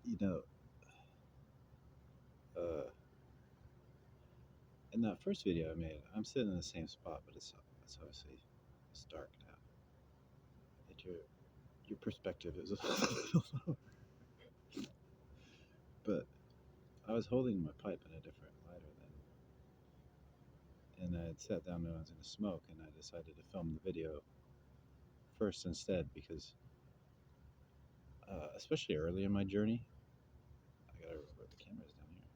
you know, uh, in that first video I made, I'm sitting in the same spot, but it's obviously it's dark now. That your perspective is a little lower. But I was holding my pipe in a different lighter then, and I had sat down and I was going to smoke, and I decided to film the video first instead because, especially early in my journey, I gotta remember the camera's down here.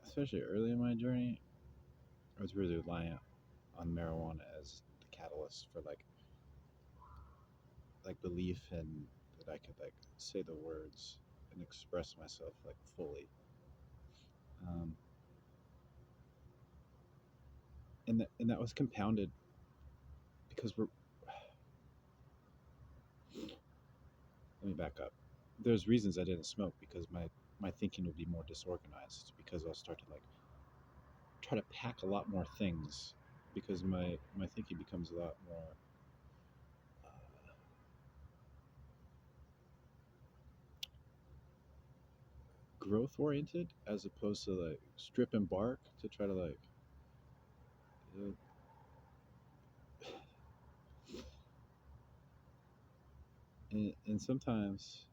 Especially early in my journey, I was really reliant on marijuana as the catalyst for like belief and that I could like say the words and express myself like fully. Um, and that was compounded because we're. Let me back up. There's reasons I didn't smoke because my thinking would be more disorganized because I'll start to like try to pack a lot more things because my thinking becomes a lot more growth oriented as opposed to like strip and bark to try to like uh, and sometimes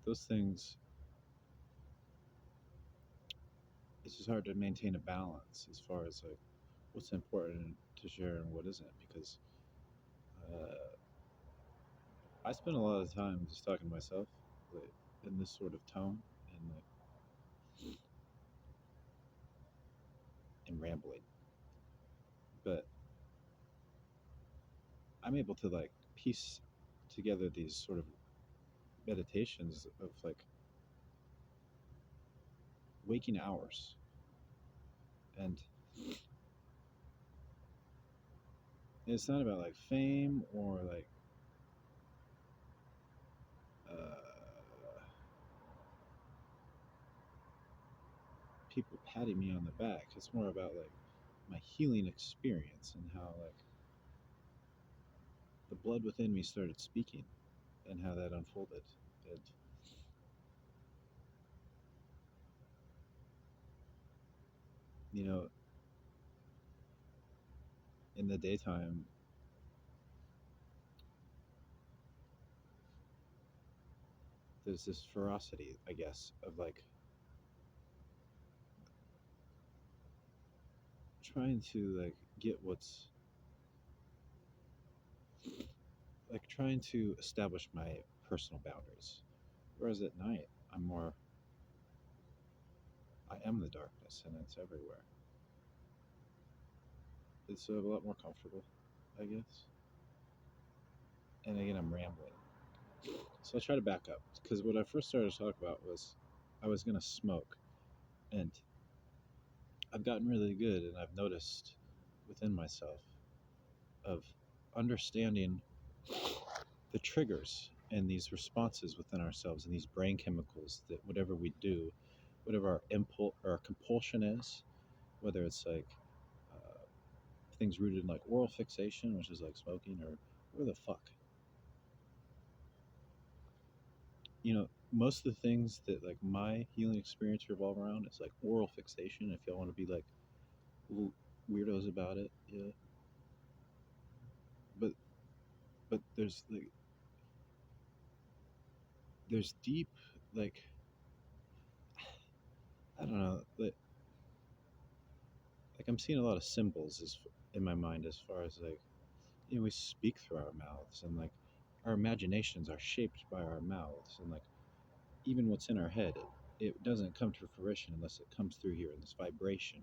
those things it's just hard to maintain a balance as far as like what's important to share and what isn't because uh, I spend a lot of time just talking to myself like, in this sort of tone and like and rambling, but I'm able to like piece together these sort of meditations of like waking hours and it's not about like fame or like uh, people patting me on the back. It's more about like my healing experience and how like the blood within me started speaking and how that unfolded. And you know, in the daytime, there's this ferocity, I guess, of like trying to like get what's like trying to establish my personal boundaries. Whereas at night, I am the darkness and it's everywhere. It's a lot more comfortable, I guess. And again, I'm rambling. So I try to back up because what I first started to talk about was I was going to smoke. And I've gotten really good and I've noticed within myself of understanding the triggers and these responses within ourselves and these brain chemicals that whatever we do, whatever our impulse or our compulsion is, whether it's like uh, things rooted in like oral fixation, which is like smoking, or where the fuck, most of the things that like my healing experience revolve around is like oral fixation. If y'all want to be like little weirdos about it, yeah. But there's like there's deep like I don't know like I'm seeing a lot of symbols as in my mind as far as like we speak through our mouths and like our imaginations are shaped by our mouths and like even what's in our head it doesn't come to fruition unless it comes through here in this vibration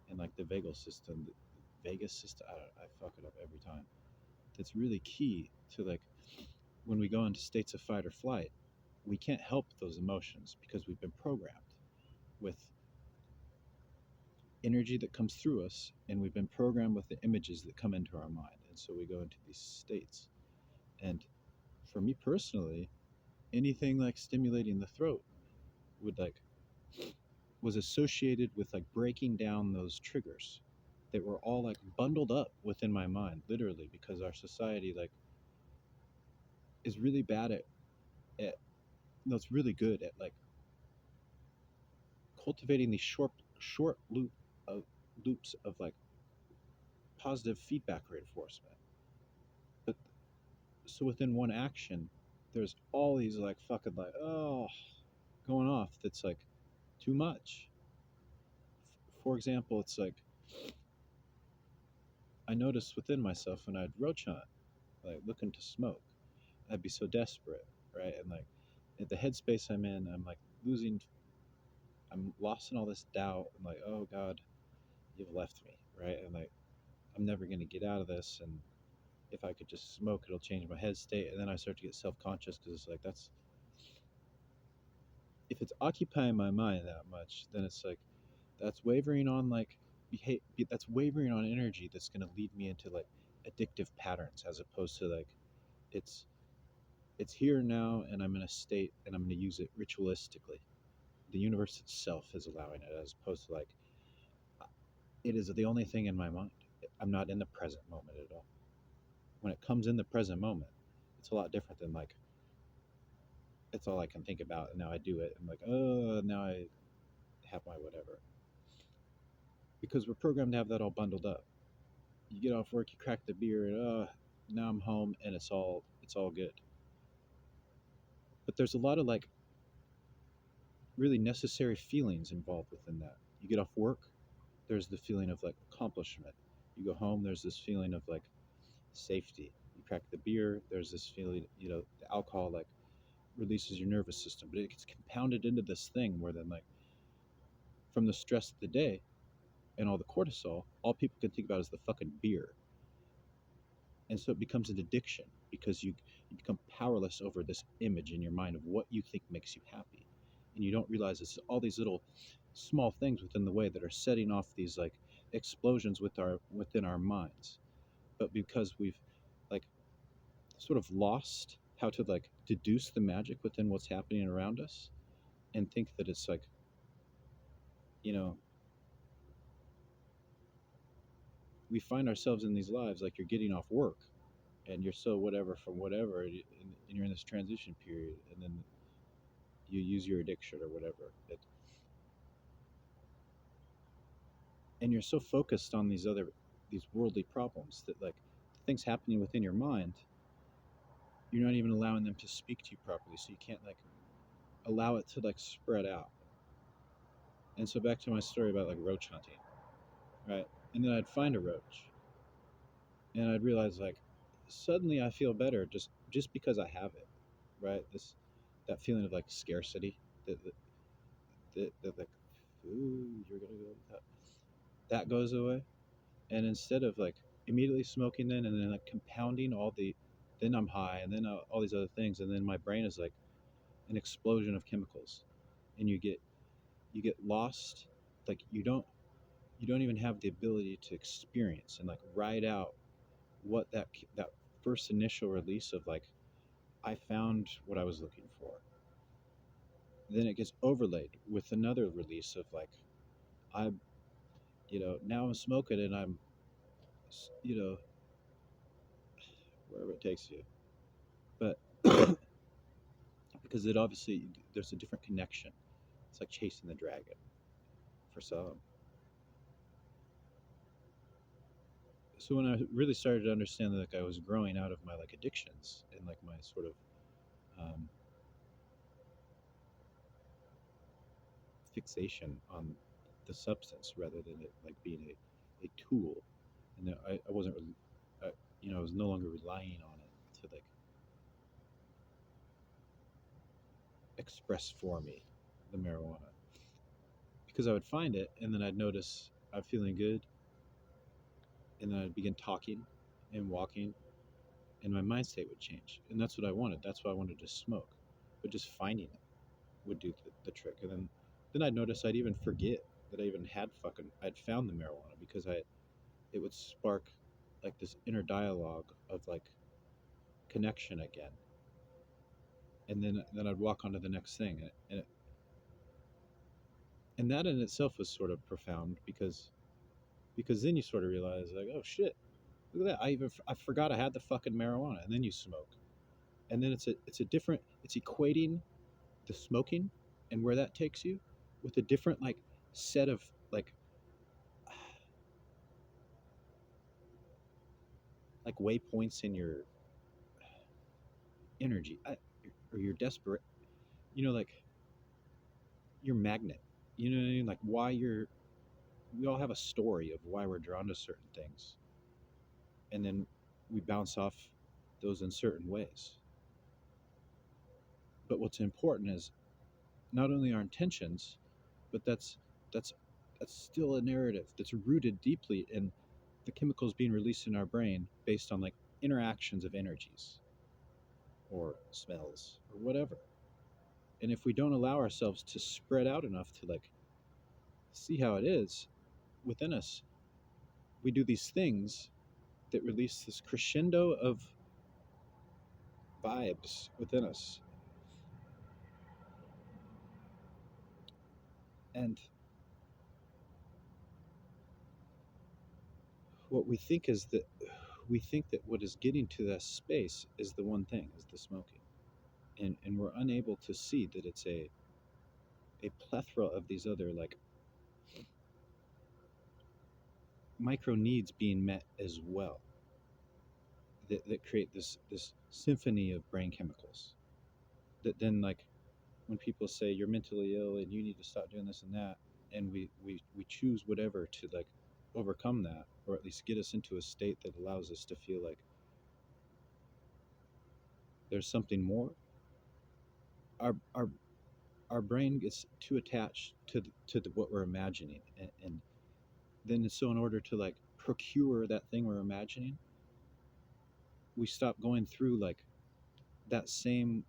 and like the vagal system the vagus system I fuck it up every time that's really key to like when we go into states of fight or flight we can't help those emotions because we've been programmed with energy that comes through us and we've been programmed with the images that come into our mind and so we go into these states and for me personally anything like stimulating the throat would like was associated with like breaking down those triggers that were all like bundled up within my mind literally because our society like is really bad at It, it's really good at like cultivating these short loops of like positive feedback reinforcement. But so within one action, there's all these like fucking like going off that's like too much. For example, it's like I noticed within myself when I'd roach hunt, like looking to smoke, I'd be so desperate, right? And like at the headspace I'm in, I'm like losing, I'm lost in all this doubt. I'm like, oh God, you've left me, right? And like I'm never gonna get out of this. And if I could just smoke, it'll change my head state. And then I start to get self conscious because it's like that's if it's occupying my mind that much, then it's like that's wavering on like that's wavering on energy that's gonna lead me into like addictive patterns as opposed to like it's it's here now and I'm in a state and I'm going to use it ritualistically. The universe itself is allowing it as opposed to like it is the only thing in my mind. I'm not in the present moment at all. When it comes in the present moment, it's a lot different than like it's all I can think about and now I do it. I'm like, oh, now I have my whatever. Because we're programmed to have that all bundled up. You get off work, you crack the beer, and now I'm home and it's all good. But there's a lot of like really necessary feelings involved within that. You get off work, there's the feeling of like accomplishment. You go home, there's this feeling of like safety. You crack the beer, there's this feeling, the alcohol like releases your nervous system, but it gets compounded into this thing where then like from the stress of the day and all the cortisol, all people can think about is the fucking beer. And so it becomes an addiction because you become powerless over this image in your mind of what you think makes you happy. And you don't realize it's all these little small things within the way that are setting off these like explosions within our minds. But because we've like sort of lost how to like deduce the magic within what's happening around us and think that it's like, you know, we find ourselves in these lives like you're getting off work and you're so whatever from whatever and you're in this transition period and then you use your addiction or whatever and you're so focused on these worldly problems that like things happening within your mind, you're not even allowing them to speak to you properly, so you can't like allow it to like spread out. And so back to my story about like roach hunting, right? And then I'd find a roach and I'd realize like suddenly I feel better just because I have it, right? This that feeling of like scarcity that like, ooh, you're gonna go with that goes away. And instead of like immediately smoking and then like compounding then I'm high and then all these other things and then my brain is like an explosion of chemicals and you get lost. Like you don't even have the ability to experience and like ride out what that first initial release of like I found what I was looking for. Then it gets overlaid with another release of like I now I'm smoking and I'm you know wherever it takes you. But because it obviously there's a different connection. It's like chasing the dragon for some. So when I really started to understand that like I was growing out of my like addictions and like my sort of um, fixation on the substance rather than it like being a tool, and that I wasn't I, I was no longer relying on it to like express for me the marijuana because I would find it and then I'd notice I'm feeling good and then I'd begin talking and walking and my mind state would change. And that's what I wanted. That's why I wanted to smoke. But just finding it would do the trick. And then I'd notice I'd even forget that I even I'd found the marijuana because it would spark like this inner dialogue of like connection again. And then I'd walk on to the next thing. And that in itself was sort of profound because then you sort of realize like, oh shit, look at that. I forgot I had the fucking marijuana. And then you smoke. And then it's a different, it's equating the smoking and where that takes you with a different like set of like waypoints in your energy, or your desperate, like your magnet. You know what I mean? Like why you're we all have a story of why we're drawn to certain things, and then we bounce off those in certain ways. But what's important is not only our intentions, but that's that's still a narrative that's rooted deeply in the chemicals being released in our brain based on like interactions of energies or smells or whatever. And if we don't allow ourselves to spread out enough to like see how it is within us, we do these things that release this crescendo of vibes within us. And what we think is that we think that what is getting to that space is the one thing, is the smoking. And we're unable to see that it's a plethora of these other like micro needs being met as well, that create this symphony of brain chemicals that then like when people say you're mentally ill and you need to stop doing this and that, and we choose whatever to like overcome that, or at least get us into a state that allows us to feel like there's something more, our our our brain gets too attached to what we're imagining, and then so in order to like procure that thing we're imagining, we stop going through like that same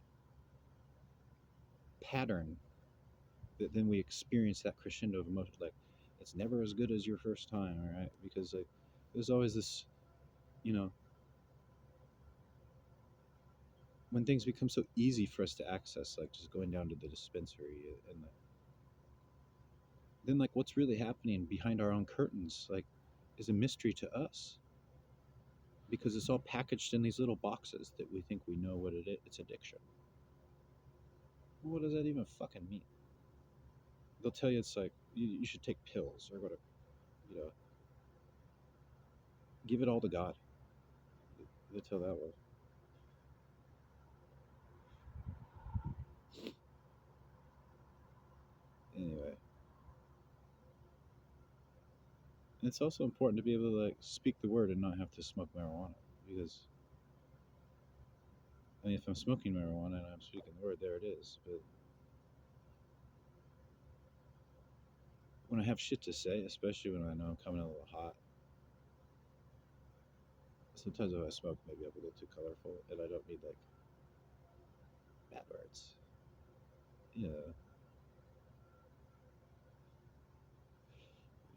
pattern, that then we experience that crescendo of emotion, like it's never as good as your first time, all right, because like there's always this, you know when things become so easy for us to access, like just going down to the dispensary, and then like what's really happening behind our own curtains like is a mystery to us, because it's all packaged in these little boxes that we think we know what it is. It's addiction. What does that even fucking mean? They'll tell you it's like you should take pills or go to, you know give it all to God. They tell that way. Anyway, it's also important to be able to like speak the word and not have to smoke marijuana, because I mean, if I'm smoking marijuana and I'm speaking the word, there it is. But when I have shit to say, especially when I know I'm coming in a little hot, sometimes if I smoke, maybe I'm a little too colorful, and I don't need like bad words. Yeah,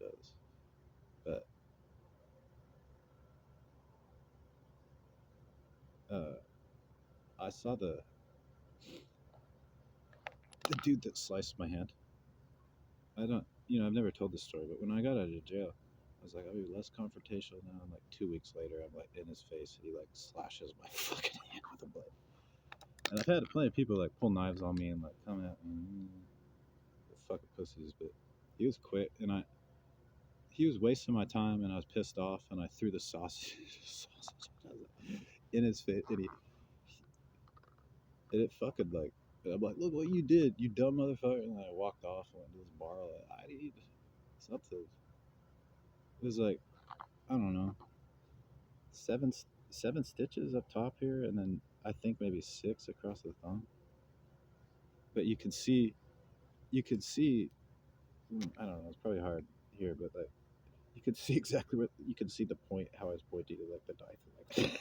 it does. But uh, I saw the dude that sliced my hand. I don't, I've never told this story, but when I got out of jail, I was like, I'll be less confrontational now. And like 2 weeks later, I'm like in his face, and he like slashes my fucking hand with a blade. And I've had plenty of people like pull knives on me and like come at me, fucking pussies. But he was quick, and he was wasting my time, and I was pissed off, and I threw the sausage in his face, and it fucking like. I'm like, look what you did, you dumb motherfucker! And then I walked off and went to this bar. Like, I need something. It was like, I don't know, seven seven stitches up top here, and then I think maybe six across the thumb. But you can see. I don't know. It's probably hard here, but like you can see exactly what you can see the point, how I was pointing to like the knife, like.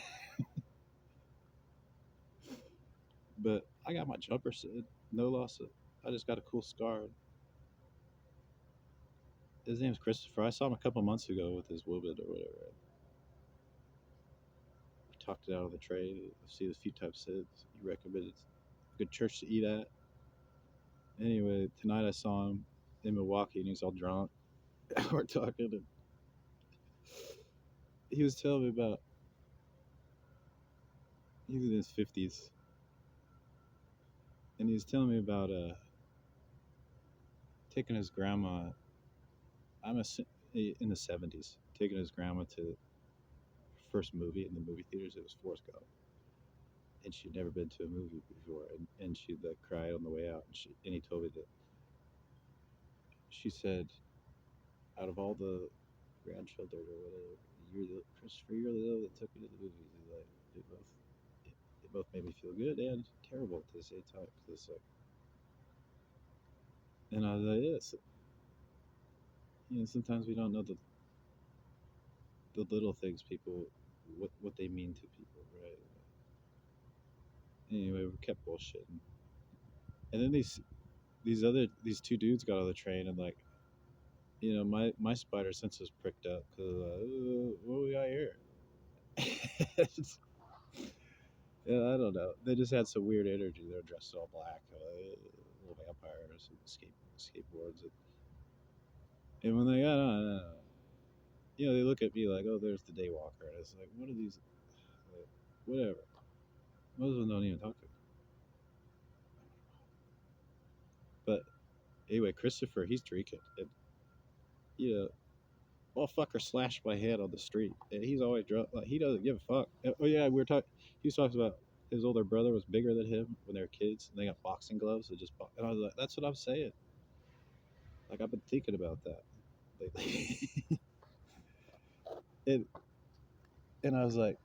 But I got my jumper said, no loss of. I just got a cool scar. His name's Christopher. I saw him a couple months ago with his Woobid or whatever. We talked it out of the trade. I've seen a few types of SIDS. He recommended a good church to eat at. Anyway, tonight I saw him in Milwaukee, and he's all drunk. We're talking, and he was telling me about, he's in his 50s, and he was telling me about taking his grandma. I'm a, in the '70s, taking his grandma to the first movie in the movie theaters. It was Forrest Gump, and she'd never been to a movie before, and she like cried on the way out. And he told me that she said, out of all the grandchildren or whatever, Christopher, you're the one that took me to the movies. He's like, it both made me feel good and terrible at the same time. 'Cause it's like, and I was like, yes, sometimes we don't know the little things people, what they mean to people, right? Anyway, we kept bullshitting, and then these two dudes got on the train, and like, my spider sense was pricked up because what we got here? Yeah, I don't know. They just had some weird energy. They're dressed all black, little vampires and skateboards, and when they got on, they look at me like, "Oh, there's the daywalker," and it's like, "What are these? Whatever." Most of them don't even talk to me. But anyway, Christopher, he's drinking, and motherfucker slashed my head on the street, and he's always drunk. Like, he doesn't give a fuck. Oh yeah, we were talking. He was talking about his older brother was bigger than him when they were kids, and they got boxing gloves. And I was like, that's what I'm saying. Like, I've been thinking about that lately. and and I was like,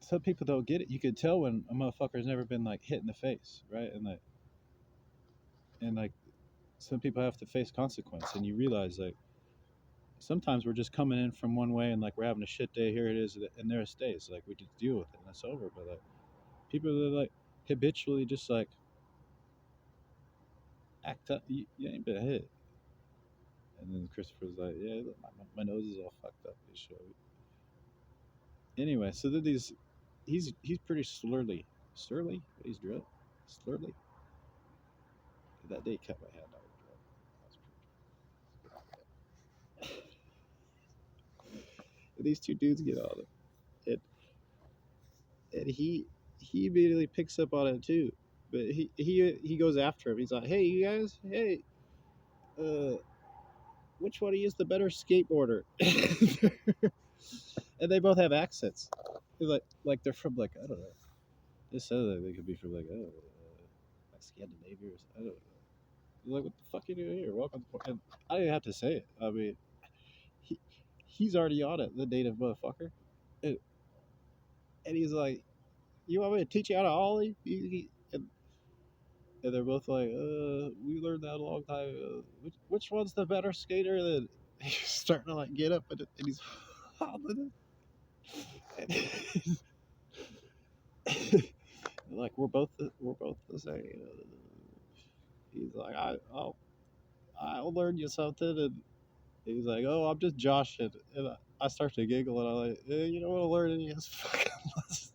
some people don't get it. You can tell when a motherfucker's never been like hit in the face, right? And like some people have to face consequence, and you realize like sometimes we're just coming in from one way and like we're having a shit day. Here it is, and there it stays. Like we just deal with it, and it's over. But like people that like habitually just like act up, you ain't been hit. And then Christopher's like, yeah, look, my nose is all fucked up. They show. Anyway, so then he's pretty slurly. Surly? He's drunk. Slurly. That day cut my hand out. And these two dudes get on it, and he immediately picks up on it too. But he goes after him. He's like, "Hey, you guys, hey, uh, which one of you is the better skateboarder?" And they both have accents. They're like they're from like I don't know. They said that they could be from like like Scandinavia or I don't know. They're like, what the fuck are you doing here? Welcome to. And I didn't have to say it. I mean, he he's already on it, the native motherfucker, and, and he's like, "You want me to teach you how to ollie?" And they're both like, we learned that a long time ago. Which one's the better skater?" Then he's starting to like get up and he's hobbling. And like we're both the same. He's like, I'll learn you something, and he's like, "Oh, I'm just joshing," and I start to giggle, and I'm like, "You don't want to learn any of his fucking lessons."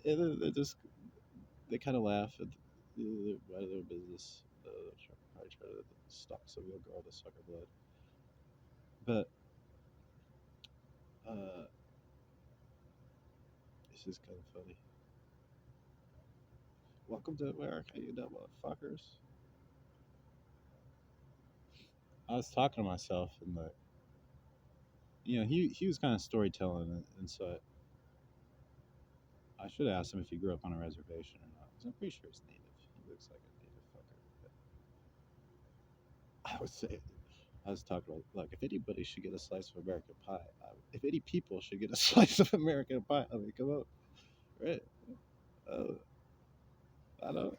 And then they kind of laugh and they're mind their business. Probably try to stalk some young girl to suck her blood. But this is kind of funny. Welcome to America, you dumb motherfuckers. I was talking to myself, and like, he was kind of storytelling, and so I should have asked him if he grew up on a reservation or not. 'Cause I'm pretty sure he's native. He looks like a native fucker. But I would say, I was talking about like if anybody should get a slice of American pie, if any people should get a slice of American pie, I mean, come on, right? Uh, I don't.